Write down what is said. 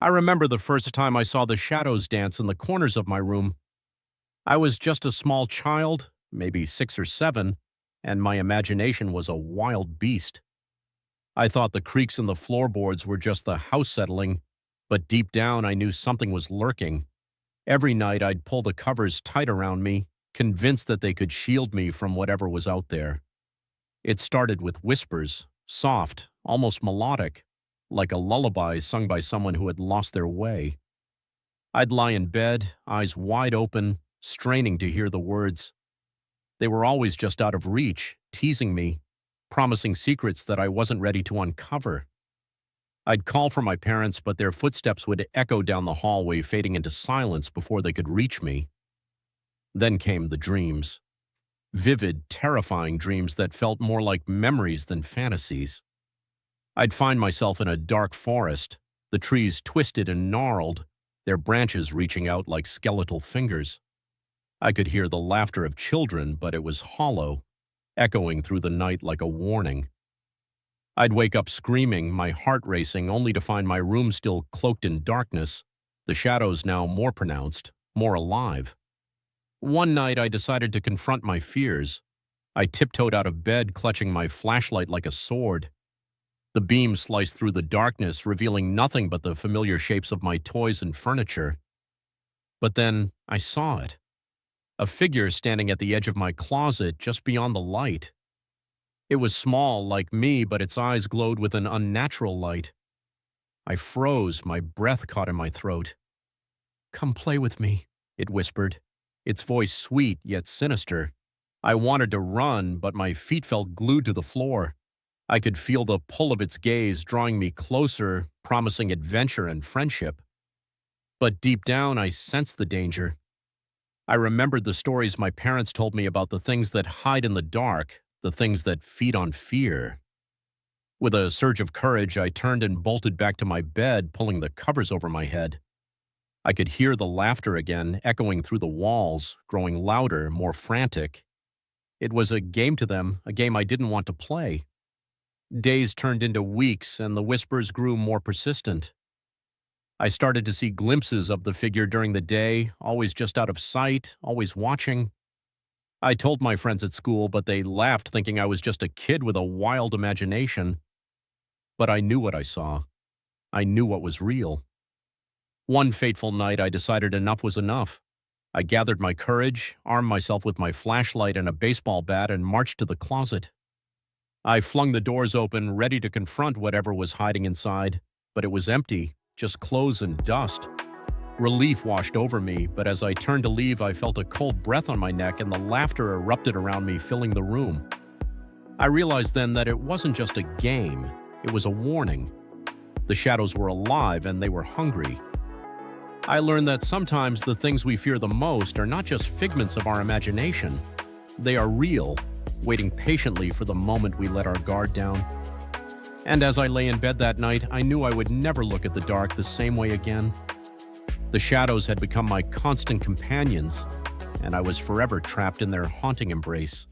I remember the first time I saw the shadows dance in the corners of my room. I was just a small child, maybe 6 or 7, and my imagination was a wild beast. I thought the creaks in the floorboards were just the house settling, but deep down I knew something was lurking. Every night I'd pull the covers tight around me, convinced that they could shield me from whatever was out there. It started with whispers, soft, almost melodic, like a lullaby sung by someone who had lost their way. I'd lie in bed, eyes wide open, straining to hear the words. They were always just out of reach, teasing me, promising secrets that I wasn't ready to uncover. I'd call for my parents, but their footsteps would echo down the hallway, fading into silence before they could reach me. Then came the dreams. Vivid, terrifying dreams that felt more like memories than fantasies. I'd find myself in a dark forest, the trees twisted and gnarled, their branches reaching out like skeletal fingers. I could hear the laughter of children, but it was hollow, echoing through the night like a warning. I'd wake up screaming, my heart racing, only to find my room still cloaked in darkness, the shadows now more pronounced, more alive. One night I decided to confront my fears. I tiptoed out of bed, clutching my flashlight like a sword. The beam sliced through the darkness, revealing nothing but the familiar shapes of my toys and furniture. But then I saw it. A figure standing at the edge of my closet, just beyond the light. It was small, like me, but its eyes glowed with an unnatural light. I froze, my breath caught in my throat. "Come play with me," it whispered, its voice sweet yet sinister. I wanted to run, but my feet felt glued to the floor. I could feel the pull of its gaze drawing me closer, promising adventure and friendship. But deep down, I sensed the danger. I remembered the stories my parents told me about the things that hide in the dark, the things that feed on fear. With a surge of courage, I turned and bolted back to my bed, pulling the covers over my head. I could hear the laughter again, echoing through the walls, growing louder, more frantic. It was a game to them, a game I didn't want to play. Days turned into weeks, and the whispers grew more persistent. I started to see glimpses of the figure during the day, always just out of sight, always watching. I told my friends at school, but they laughed, thinking I was just a kid with a wild imagination. But I knew what I saw. I knew what was real. One fateful night, I decided enough was enough. I gathered my courage, armed myself with my flashlight and a baseball bat, and marched to the closet. I flung the doors open, ready to confront whatever was hiding inside, but it was empty, just clothes and dust. Relief washed over me, but as I turned to leave, I felt a cold breath on my neck and the laughter erupted around me, filling the room. I realized then that it wasn't just a game, it was a warning. The shadows were alive and they were hungry. I learned that sometimes the things we fear the most are not just figments of our imagination. They are real, waiting patiently for the moment we let our guard down. And as I lay in bed that night, I knew I would never look at the dark the same way again. The shadows had become my constant companions, and I was forever trapped in their haunting embrace.